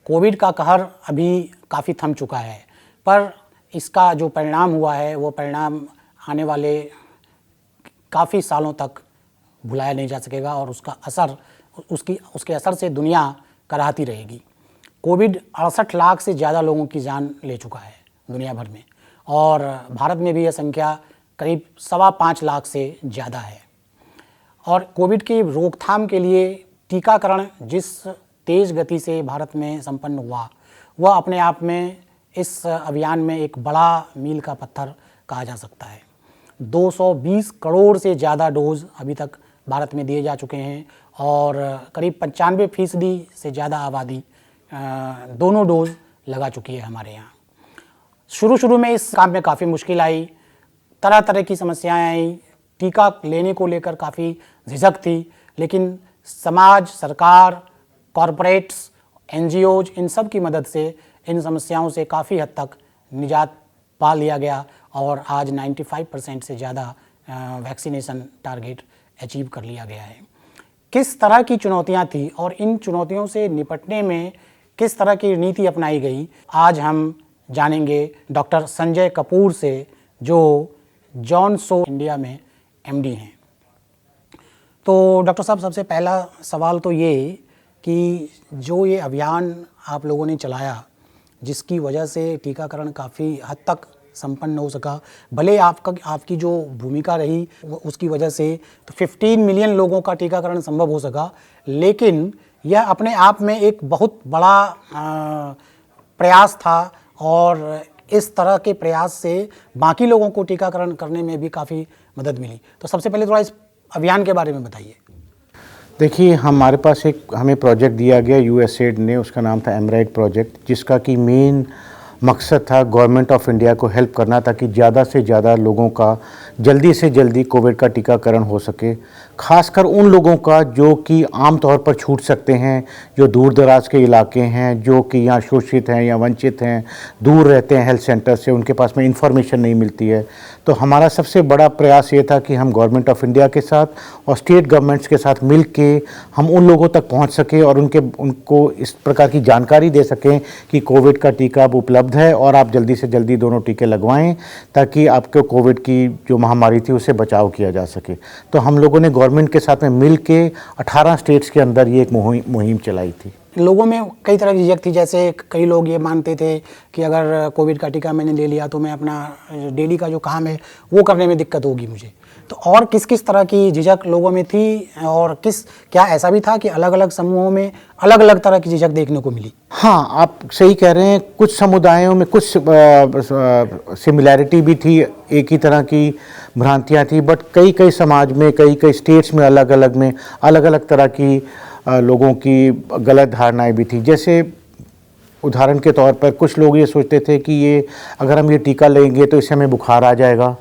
Covid का कहर अभी काफ़ी थम चुका है, पर इसका जो परिणाम हुआ है वो परिणाम आने वाले काफ़ी सालों तक भुलाया नहीं जा सकेगा और उसका असर उसके असर से दुनिया कराहती रहेगी। कोविड 68 लाख से ज़्यादा लोगों की जान ले चुका है दुनिया भर में, और भारत में भी यह संख्या करीब 5.25 लाख से ज़्यादा है। और कोविड की रोकथाम के लिए टीकाकरण जिस तेज़ गति से भारत में संपन्न हुआ, वह अपने आप में इस अभियान में एक बड़ा मील का पत्थर कहा जा सकता है। 220 करोड़ से ज़्यादा डोज अभी तक भारत में दिए जा चुके हैं और करीब 95% से ज़्यादा आबादी दोनों डोज लगा चुकी है हमारे यहाँ। शुरू में इस काम में काफ़ी मुश्किल आई, तरह तरह की समस्याएं आई, टीका लेने को लेकर काफ़ी झिझक थी, लेकिन समाज, सरकार, कॉरपोरेट्स, NGOs, इन सब की मदद से इन समस्याओं से काफ़ी हद तक निजात पा लिया गया और आज 95% से ज़्यादा वैक्सीनेशन टारगेट अचीव कर लिया गया है। किस तरह की चुनौतियां थी और इन चुनौतियों से निपटने में किस तरह की नीति अपनाई गई, आज हम जानेंगे डॉक्टर संजय कपूर से, जो जॉनसन इंडिया में MD हैं। तो डॉक्टर साहब, सबसे पहला सवाल तो ये कि जो ये अभियान आप लोगों ने चलाया, जिसकी वजह से टीकाकरण काफ़ी हद तक संपन्न हो सका, भले आपकी जो भूमिका रही उसकी वजह से तो 15 मिलियन लोगों का टीकाकरण संभव हो सका, लेकिन यह अपने आप में एक बहुत बड़ा प्रयास था और इस तरह के प्रयास से बाकी लोगों को टीकाकरण करने में भी काफ़ी मदद मिली। तो सबसे पहले थोड़ा इस अभियान के बारे में बताइए। देखिए, हमारे पास हमें प्रोजेक्ट दिया गया USAID ने, उसका नाम था एमराइट प्रोजेक्ट, जिसका कि मेन मकसद था गवर्नमेंट ऑफ इंडिया को हेल्प करना ताकि ज़्यादा से ज़्यादा लोगों का जल्दी से जल्दी कोविड का टीकाकरण हो सके। खासकर उन लोगों का जो कि आम तौर पर छूट सकते हैं, जो दूर दराज के इलाके हैं, जो कि यहाँ शोषित हैं या वंचित हैं, दूर रहते हैं हेल्थ सेंटर से, उनके पास में इंफॉर्मेशन नहीं मिलती है। तो हमारा सबसे बड़ा प्रयास ये था कि हम गवर्नमेंट ऑफ इंडिया के साथ और स्टेट गवर्नमेंट्स के साथ मिल के हम उन लोगों तक पहुँच सकें और उनको इस प्रकार की जानकारी दे सकें कि कोविड का टीका अब उपलब्ध है और आप जल्दी से जल्दी दोनों टीके लगवाएं ताकि आपको कोविड की जो महामारी थी उससे बचाव किया जा सके। तो हम लोगों ने गवर्नमेंट के साथ में मिल के 18 स्टेट्स के अंदर ये एक मुहिम चलाई थी। लोगों में कई तरह की झिझक थी, जैसे कई लोग ये मानते थे कि अगर कोविड का टीका मैंने ले लिया तो मैं अपना डेली का जो काम है वो करने में दिक्कत होगी मुझे। तो और किस किस तरह की झिझक लोगों में थी और क्या ऐसा भी था कि अलग अलग समूहों में अलग अलग तरह की झिझक देखने को मिली? हाँ, आप सही कह रहे हैं। कुछ समुदायों में कुछ सिमिलैरिटी भी थी, एक ही तरह की भ्रांतियाँ थी, बट कई समाज में कई स्टेट्स में अलग अलग तरह की लोगों की गलत धारणाएं भी थी। जैसे उदाहरण के तौर पर कुछ लोग ये सोचते थे कि अगर हम ये टीका लेंगे तो इससे हमें बुखार आ जाएगा।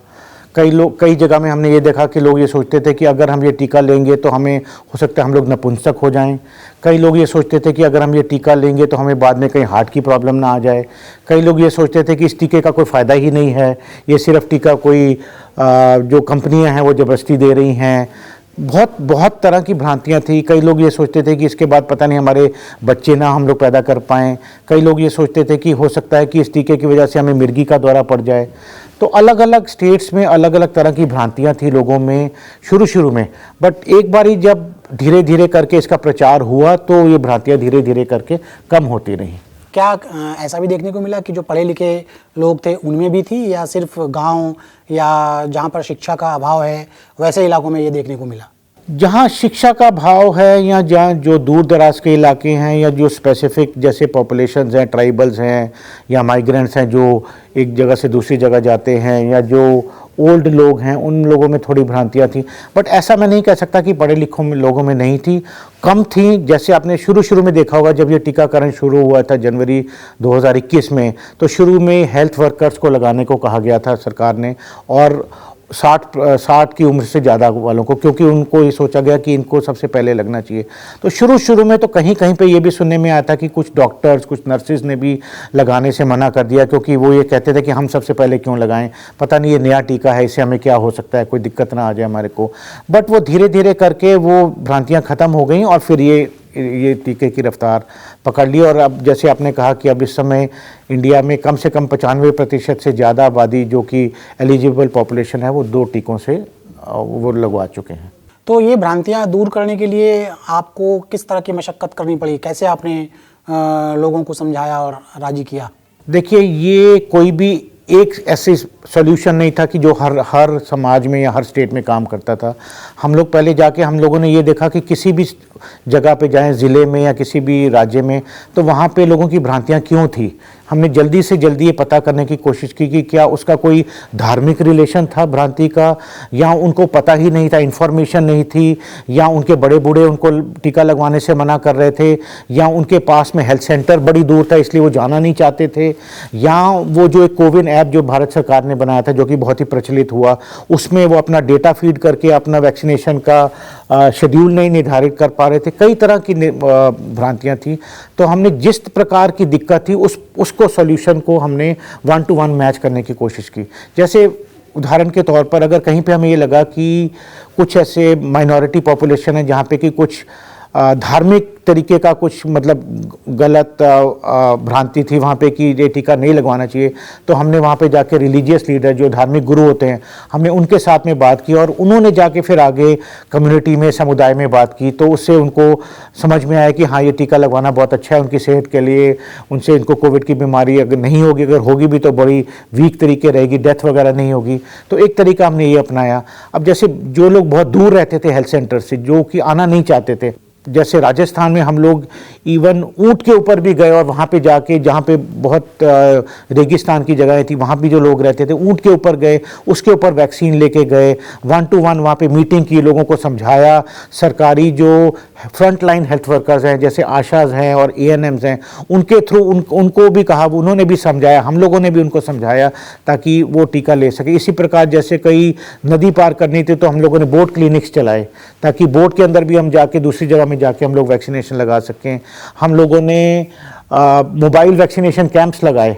कई जगह में हमने ये देखा कि लोग ये सोचते थे कि अगर हम ये टीका लेंगे तो हमें हो सकता है हम लोग नपुंसक हो जाएं। कई लोग ये सोचते थे कि अगर हम ये टीका लेंगे तो हमें बाद में कहीं हार्ट की प्रॉब्लम ना आ जाए। कई लोग ये सोचते थे कि इस टीके का कोई फ़ायदा ही नहीं है, ये सिर्फ टीका कोई जो कंपनियां हैं वो ज़बरदस्ती दे रही हैं। बहुत तरह की भ्रांतियां थी। कई लोग ये सोचते थे कि इसके बाद पता नहीं हमारे बच्चे ना हम लोग पैदा कर पाएँ। कई लोग ये सोचते थे कि हो सकता है कि इस टीके की वजह से हमें मिर्गी का दौरा पड़ जाए। तो अलग अलग स्टेट्स में अलग अलग तरह की भ्रांतियां थी लोगों में शुरू में, बट एक बारी जब धीरे धीरे करके इसका प्रचार हुआ तो ये भ्रांतियां धीरे धीरे करके कम होती रहीं। क्या ऐसा भी देखने को मिला कि जो पढ़े लिखे लोग थे उनमें भी थी, या सिर्फ गांव या जहां पर शिक्षा का अभाव है वैसे इलाकों में ये देखने को मिला? जहाँ शिक्षा का अभाव है या जहाँ जो दूर दराज के इलाके हैं या जो स्पेसिफिक जैसे पॉपुलेशंस हैं, ट्राइबल्स हैं या माइग्रेंट्स हैं जो एक जगह से दूसरी जगह जाते हैं, या जो ओल्ड लोग हैं, उन लोगों में थोड़ी भ्रांतियाँ थी। बट ऐसा मैं नहीं कह सकता कि पढ़े लिखों में लोगों में नहीं थी, कम थी। जैसे आपने शुरू में देखा होगा जब ये टीकाकरण शुरू हुआ था जनवरी 2021 में, तो शुरू में हेल्थ वर्कर्स को लगाने को कहा गया था सरकार ने, और 60 की उम्र से ज़्यादा वालों को, क्योंकि उनको ये सोचा गया कि इनको सबसे पहले लगना चाहिए। तो शुरू में तो कहीं पे ये भी सुनने में आया था कि कुछ डॉक्टर्स, कुछ नर्सिस ने भी लगाने से मना कर दिया, क्योंकि वो ये कहते थे कि हम सबसे पहले क्यों लगाएं, पता नहीं ये नया टीका है, इससे हमें क्या हो सकता है, कोई दिक्कत ना आ जाए हमारे को। बट वो धीरे धीरे करके वो भ्रांतियाँ ख़त्म हो गई और फिर ये टीके की रफ्तार पकड़ ली। और अब जैसे आपने कहा कि अब इस समय इंडिया में कम से कम 95% से ज़्यादा आबादी जो कि एलिजिबल पॉपुलेशन है वो 2 टीकों से वो लगवा चुके हैं। तो ये भ्रांतियाँ दूर करने के लिए आपको किस तरह की मशक्क़त करनी पड़ी? कैसे आपने लोगों को समझाया और राज़ी किया? देखिए, ये कोई भी एक ऐसे सॉल्यूशन नहीं था कि जो हर समाज में या हर स्टेट में काम करता था। हम लोग पहले जाके हम लोगों ने ये देखा कि किसी भी जगह पे जाएं, ज़िले में या किसी भी राज्य में, तो वहाँ पे लोगों की भ्रांतियाँ क्यों थी। हमने जल्दी से जल्दी ये पता करने की कोशिश की कि क्या उसका कोई धार्मिक रिलेशन था भ्रांति का, या उनको पता ही नहीं था, इन्फॉर्मेशन नहीं थी, या उनके बड़े बूढ़े उनको टीका लगवाने से मना कर रहे थे, या उनके पास में हेल्थ सेंटर बड़ी दूर था इसलिए वो जाना नहीं चाहते थे, या वो जो एक कोविन ऐप जो भारत सरकार ने बनाया था जो कि बहुत ही प्रचलित हुआ, उसमें वो अपना डेटा फीड करके अपना वैक्सीनेशन का शेड्यूल नहीं निर्धारित कर पा रहे थे। कई तरह की भ्रांतियाँ थी। तो हमने जिस प्रकार की दिक्कत थी उसको सॉल्यूशन को हमने 1 to 1 मैच करने की कोशिश की। जैसे उदाहरण के तौर पर अगर कहीं पे हमें ये लगा कि कुछ ऐसे माइनॉरिटी पॉपुलेशन है जहाँ पे कि कुछ धार्मिक तरीके का कुछ मतलब गलत भ्रांति थी वहाँ पे कि ये टीका नहीं लगवाना चाहिए, तो हमने वहाँ पे जाके रिलीजियस लीडर जो धार्मिक गुरु होते हैं, हमने उनके साथ में बात की और उन्होंने जाके फिर आगे कम्युनिटी में, समुदाय में बात की। तो उससे उनको समझ में आया कि हाँ, ये टीका लगवाना बहुत अच्छा है उनकी सेहत के लिए, उनसे इनको कोविड की बीमारी अगर नहीं होगी, अगर होगी भी तो बड़ी वीक तरीके रहेगी, डेथ वगैरह नहीं होगी। तो एक तरीका हमने ये अपनाया। अब जैसे जो लोग बहुत दूर रहते थे हेल्थ सेंटर से, जो कि आना नहीं चाहते थे, जैसे राजस्थान में हम लोग इवन ऊंट के ऊपर भी गए और वहाँ पे जाके, जहाँ पे बहुत रेगिस्तान की जगह थी, वहाँ भी जो लोग रहते थे, ऊंट के ऊपर गए, उसके ऊपर वैक्सीन लेके गए, 1 to 1 वहाँ पे मीटिंग की, लोगों को समझाया। सरकारी जो फ्रंट लाइन हेल्थ वर्कर्स हैं जैसे आशाज हैं और ANMs हैं, उनके थ्रू उनको भी कहा, उन्होंने भी समझाया, हम लोगों ने भी उनको समझाया ताकि वो टीका ले सके। इसी प्रकार जैसे कई नदी पार करनी थी तो हम लोगों ने बोट क्लिनिक्स चलाए ताकि बोट के अंदर भी हम जाके दूसरी जगह में जाके हम लोग वैक्सीनेशन लगा सकें। हम लोगों ने मोबाइल वैक्सीनेशन कैंप्स लगाए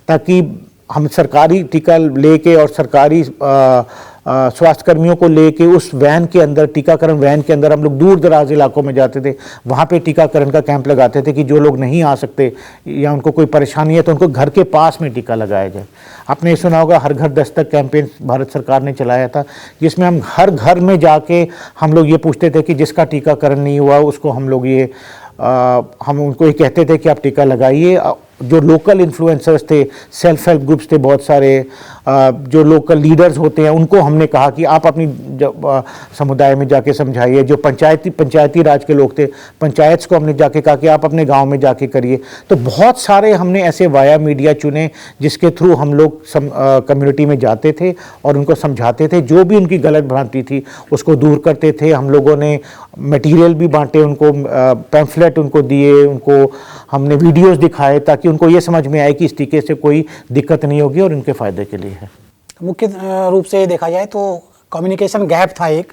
ताकि हम सरकारी टीका लेके और सरकारी स्वास्थ्य कर्मियों को लेके उस वैन के अंदर, टीकाकरण वैन के अंदर हम लोग दूर दराज इलाकों में जाते थे, वहाँ पे टीकाकरण का कैंप लगाते थे कि जो लोग नहीं आ सकते या उनको कोई परेशानी है तो उनको घर के पास में टीका लगाया जाए। आपने सुना होगा हर घर दस्तक कैंपेन भारत सरकार ने चलाया था, जिसमें हम हर घर में जाके हम लोग ये पूछते थे कि जिसका टीकाकरण नहीं हुआ उसको हम लोग हम उनको ये कहते थे कि आप टीका लगाइए। जो लोकल इन्फ्लुएंसर्स थे, सेल्फ हेल्प ग्रुप्स थे बहुत सारे, जो लोकल लीडर्स होते हैं, उनको हमने कहा कि आप अपनी समुदाय में जाके समझाइए। जो पंचायती राज के लोग थे, पंचायत को हमने जाके कहा कि आप अपने गांव में जाके करिए। तो बहुत सारे हमने ऐसे वाया मीडिया चुने जिसके थ्रू हम लोग कम्युनिटी में जाते थे और उनको समझाते थे, जो भी उनकी गलत भ्रांति थी उसको दूर करते थे। हम लोगों ने मटेरियल भी बांटे, उनको पैम्फलेट उनको दिए, उनको हमने वीडियोस दिखाए ताकि उनको ये समझ में आए कि इस टीके से कोई दिक्कत नहीं होगी और उनके फ़ायदे के लिए है। मुख्य रूप से देखा जाए तो कम्युनिकेशन गैप था एक,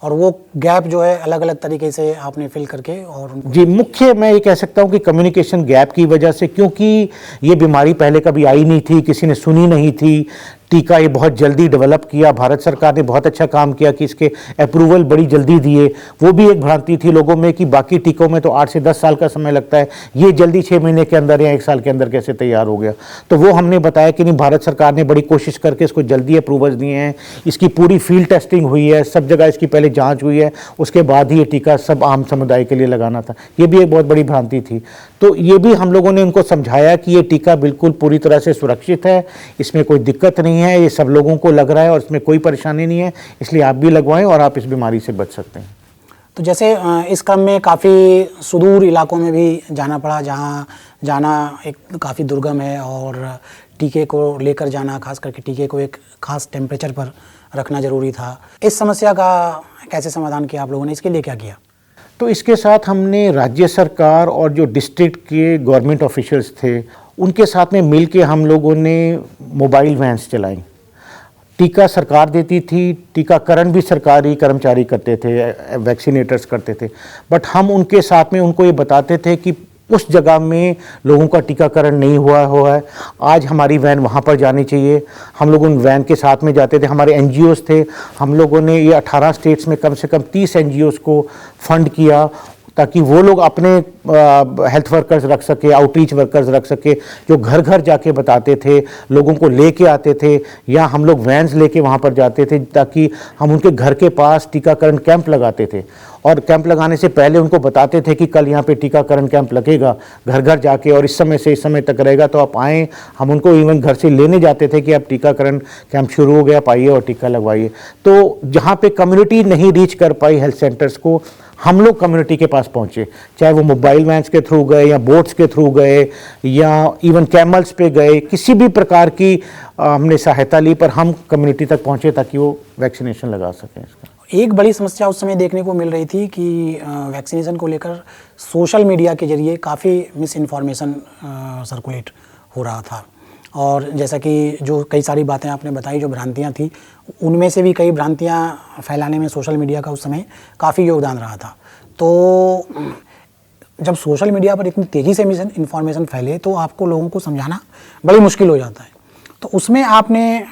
और वो गैप जो है अलग अलग तरीके से आपने फिल करके और जी, मुख्य मैं ये कह सकता हूँ कि कम्युनिकेशन गैप की वजह से, क्योंकि ये बीमारी पहले कभी आई नहीं थी, किसी ने सुनी नहीं थी, टीका ये बहुत जल्दी डेवलप किया, भारत सरकार ने बहुत अच्छा काम किया कि इसके अप्रूवल बड़ी जल्दी दिए। वो भी एक भ्रांति थी लोगों में कि बाकी टीकों में तो 8 से 10 साल का समय लगता है, ये जल्दी 6 महीने के अंदर या 1 साल के अंदर कैसे तैयार हो गया। तो वो हमने बताया कि नहीं, भारत सरकार ने बड़ी कोशिश करके इसको जल्दी अप्रूवल दिए हैं, इसकी पूरी फील्ड टेस्टिंग हुई है, सब जगह इसकी पहले जाँच हुई है, उसके बाद ही ये टीका सब आम समुदाय के लिए लगाना था। ये भी एक बहुत बड़ी भ्रांति थी। तो ये भी हम लोगों ने उनको समझाया कि ये टीका बिल्कुल पूरी तरह से सुरक्षित है, इसमें कोई दिक्कत नहीं है, ये सब लोगों को लग रहा है और इसमें कोई परेशानी नहीं है, इसलिए आप भी लगवाएं और आप इस बीमारी से बच सकते हैं। तो जैसे इस क्रम में काफ़ी सुदूर इलाकों में भी जाना पड़ा, जहाँ जाना एक काफ़ी दुर्गम है, और टीके को लेकर जाना, खास करके टीके को एक खास टेम्परेचर पर रखना ज़रूरी था। इस समस्या का कैसे समाधान किया आप लोगों ने, इसके लिए क्या किया? तो इसके साथ हमने राज्य सरकार और जो डिस्ट्रिक्ट के गवर्नमेंट ऑफिशियल्स थे उनके साथ में मिल के हम लोगों ने मोबाइल वैन्स चलाई। टीका सरकार देती थी, टीकाकरण भी सरकारी कर्मचारी करते थे, वैक्सीनेटर्स करते थे, बट हम उनके साथ में उनको ये बताते थे कि उस जगह में लोगों का टीकाकरण नहीं हुआ है, आज हमारी वैन वहाँ पर जानी चाहिए। हम लोग उन वैन के साथ में जाते थे, हमारे NGOs थे, हम लोगों ने ये 18 स्टेट्स में कम से कम 30 NGOs को फंड किया, ताकि वो लोग अपने हेल्थ वर्कर्स रख सके, आउटरीच वर्कर्स रख सके, जो घर घर जाके बताते थे, लोगों को लेके आते थे, या हम लोग वैन्स लेके वहाँ पर जाते थे ताकि हम उनके घर के पास टीकाकरण कैंप लगाते थे। और कैंप लगाने से पहले उनको बताते थे कि कल यहाँ पे टीकाकरण कैंप लगेगा, घर घर जाके, और इस समय से इस समय तक रहेगा, तो आप आएँ। हम उनको इवन घर से लेने जाते थे कि आप टीकाकरण कैंप शुरू हो गया, आप आइए और टीका लगवाइए। तो जहाँ पे कम्युनिटी नहीं रीच कर पाई हेल्थ सेंटर्स को, हम लोग कम्युनिटी के पास पहुँचे, चाहे वो मोबाइल वैन्स के थ्रू गए या बोट्स के थ्रू गए या इवन कैमल्स पे गए, किसी भी प्रकार की हमने सहायता ली, पर हम कम्युनिटी तक पहुँचे ताकि वो वैक्सीनेशन लगा सकें। इसका एक बड़ी समस्या उस समय देखने को मिल रही थी कि वैक्सीनेशन को लेकर सोशल मीडिया के जरिए काफ़ी मिस इन्फॉर्मेशन सर्कुलेट हो रहा था, और जैसा कि जो कई सारी बातें आपने बताई जो भ्रांतियां थी, उनमें से भी कई भ्रांतियां फैलाने में सोशल मीडिया का उस समय काफ़ी योगदान रहा था। तो जब सोशल मीडिया पर इतनी तेज़ी से मिस इन्फॉर्मेशन फैले तो आपको लोगों को समझाना बड़ी मुश्किल हो जाता है। तो उसमें आपने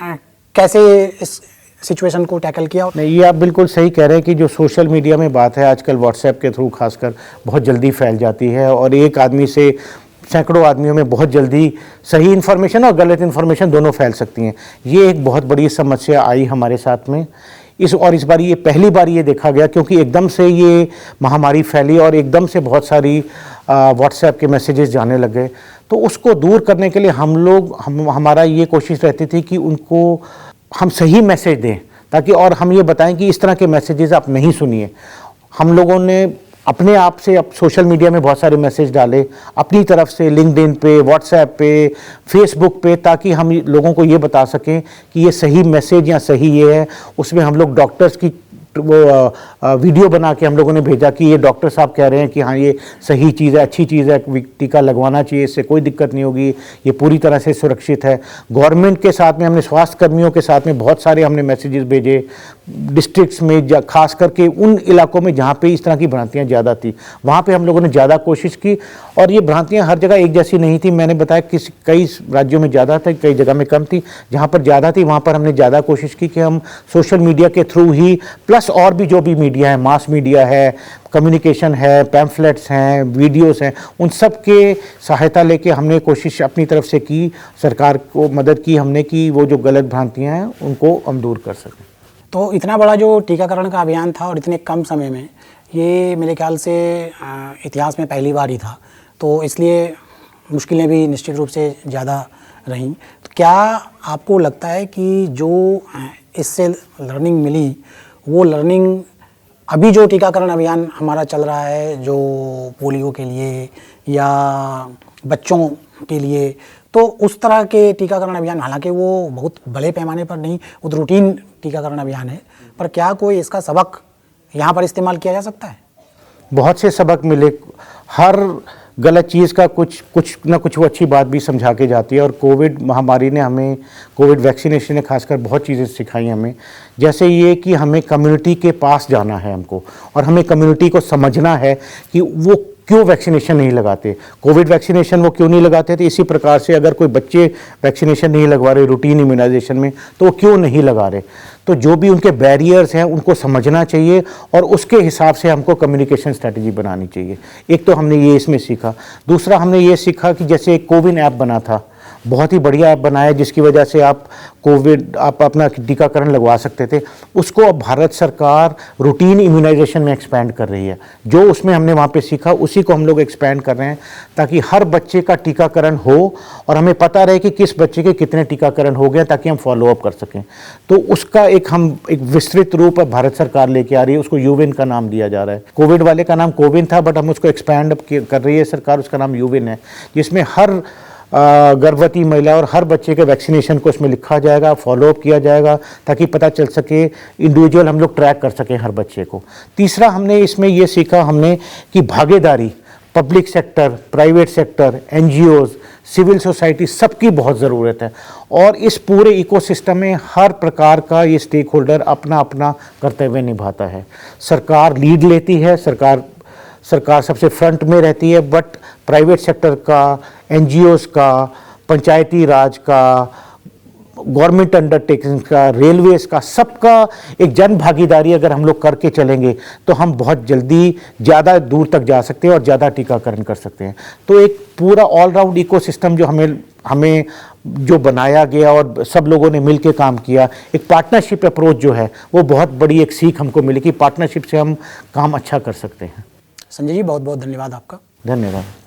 कैसे इस सिचुएशन को टैकल किया? नहीं, ये आप बिल्कुल सही कह रहे हैं कि जो सोशल मीडिया में बात है आजकल व्हाट्सएप के थ्रू खासकर बहुत जल्दी फैल जाती है, और एक आदमी से सैकड़ों आदमियों में बहुत जल्दी सही इन्फॉर्मेशन और गलत इन्फॉर्मेशन दोनों फैल सकती हैं। ये एक बहुत बड़ी समस्या आई हमारे साथ में इस बार ये पहली बार ये देखा गया, क्योंकि एकदम से ये महामारी फैली और एकदम से बहुत सारी व्हाट्सएप के मैसेजेस जाने लग गए। तो उसको दूर करने के लिए हमारा ये कोशिश रहती थी कि उनको हम सही मैसेज दें, ताकि और हम ये बताएं कि इस तरह के मैसेजेस आप नहीं सुनिए। हम लोगों ने अपने आप से अब सोशल मीडिया में बहुत सारे मैसेज डाले अपनी तरफ से, लिंक्डइन पे, व्हाट्सएप पे, फेसबुक पे, ताकि हम लोगों को ये बता सकें कि ये सही मैसेज या सही ये है। उसमें हम लोग डॉक्टर्स की वो वीडियो बना के हम लोगों ने भेजा कि ये डॉक्टर साहब कह रहे हैं कि हाँ ये सही चीज़ है, अच्छी चीज़ है, टीका लगवाना चाहिए, इससे कोई दिक्कत नहीं होगी, ये पूरी तरह से सुरक्षित है। गवर्नमेंट के साथ में हमने स्वास्थ्य कर्मियों के साथ में बहुत सारे हमने मैसेजेस भेजे डिस्ट्रिक्ट्स में, खास करके उन इलाकों में जहाँ पे इस तरह की भ्रांतियाँ ज़्यादा थी, वहाँ पे हम लोगों ने ज़्यादा कोशिश की। और ये भ्रांतियाँ हर जगह एक जैसी नहीं थी, मैंने बताया कि कई राज्यों में ज़्यादा था, कई जगह में कम थी। जहाँ पर ज़्यादा थी वहाँ पर हमने ज़्यादा कोशिश की कि हम सोशल मीडिया के थ्रू ही, प्लस और भी जो भी मीडिया है, मास मीडिया है, कम्युनिकेशन है, पैम्फलेट्स हैं, वीडियोस हैं, उन सब के सहायता लेके हमने कोशिश अपनी तरफ से की, सरकार को मदद की हमने कि वो जो गलत भ्रांतियाँ हैं उनको हम दूर कर सकें। तो इतना बड़ा जो टीकाकरण का अभियान था और इतने कम समय में, ये मेरे ख्याल से इतिहास में पहली बार ही था, तो इसलिए मुश्किलें भी निश्चित रूप से ज़्यादा रहीं। तो क्या आपको लगता है कि जो इससे लर्निंग मिली, वो लर्निंग अभी जो टीकाकरण अभियान हमारा चल रहा है, जो पोलियो के लिए या बच्चों के लिए, तो उस तरह के टीकाकरण अभियान, हालांकि वो बहुत बड़े पैमाने पर नहीं, वो तो रूटीन टीकाकरण अभियान है, पर क्या कोई इसका सबक यहाँ पर इस्तेमाल किया जा सकता है? बहुत से सबक मिले, हर गलत चीज़ का कुछ ना कुछ वो अच्छी बात भी समझा के जाती है। और कोविड महामारी ने हमें, कोविड वैक्सीनेशन ने खासकर बहुत चीज़ें सिखाई हमें, जैसे ये कि हमें कम्युनिटी के पास जाना है हमको, और हमें कम्युनिटी को समझना है कि वो क्यों वैक्सीनेशन नहीं लगाते, कोविड वैक्सीनेशन वो क्यों नहीं लगाते थे। इसी प्रकार से अगर कोई बच्चे वैक्सीनेशन नहीं लगवा रहे रूटीन इम्यूनाइजेशन में, तो वो क्यों नहीं लगा रहे। तो जो भी उनके बैरियर्स हैं उनको समझना चाहिए, और उसके हिसाब से हमको कम्युनिकेशन स्ट्रैटेजी बनानी चाहिए। एक तो हमने ये इसमें सीखा। दूसरा हमने ये सीखा कि जैसे एक कोविन ऐप बना था, बहुत ही बढ़िया ऐप बनाया, जिसकी वजह से आप अपना टीकाकरण लगवा सकते थे। उसको अब भारत सरकार रूटीन इम्यूनाइजेशन में एक्सपैंड कर रही है। जो उसमें हमने वहाँ पे सीखा उसी को हम लोग एक्सपैंड कर रहे हैं, ताकि हर बच्चे का टीकाकरण हो और हमें पता रहे कि किस बच्चे के कितने टीकाकरण हो गए, ताकि हम फॉलोअप कर सकें। तो उसका एक विस्तृत रूप भारत सरकार लेके आ रही है, उसको यूविन का नाम दिया जा रहा है। कोविड वाले का नाम कोविन था, बट हम उसको एक्सपैंड कर रही है सरकार, उसका नाम यूविन है, जिसमें हर गर्भवती महिला और हर बच्चे के वैक्सीनेशन को इसमें लिखा जाएगा, फॉलोअप किया जाएगा, ताकि पता चल सके, इंडिविजुअल हम लोग ट्रैक कर सकें हर बच्चे को। तीसरा हमने इसमें ये सीखा हमने कि भागीदारी, public sector, private sector, NGOs, civil society, सबकी बहुत ज़रूरत है। और इस पूरे इकोसिस्टम में हर प्रकार का ये स्टेक होल्डर अपना अपना कर्तव्य निभाता है। सरकार लीड लेती है, सरकार सबसे फ्रंट में रहती है, बट प्राइवेट सेक्टर का, NGOs का, पंचायती राज का, गवर्नमेंट अंडरटेकिंग का, रेलवेज का, सबका एक जन भागीदारी अगर हम लोग करके चलेंगे तो हम बहुत जल्दी ज़्यादा दूर तक जा सकते हैं और ज़्यादा टीकाकरण कर सकते हैं। तो एक पूरा ऑलराउंड इकोसिस्टम जो हमें जो बनाया गया और सब लोगों ने मिलकर काम किया, एक पार्टनरशिप अप्रोच जो है वो बहुत बड़ी एक सीख हमको मिली कि पार्टनरशिप से हम काम अच्छा कर सकते हैं। संजय जी बहुत बहुत धन्यवाद आपका। धन्यवाद।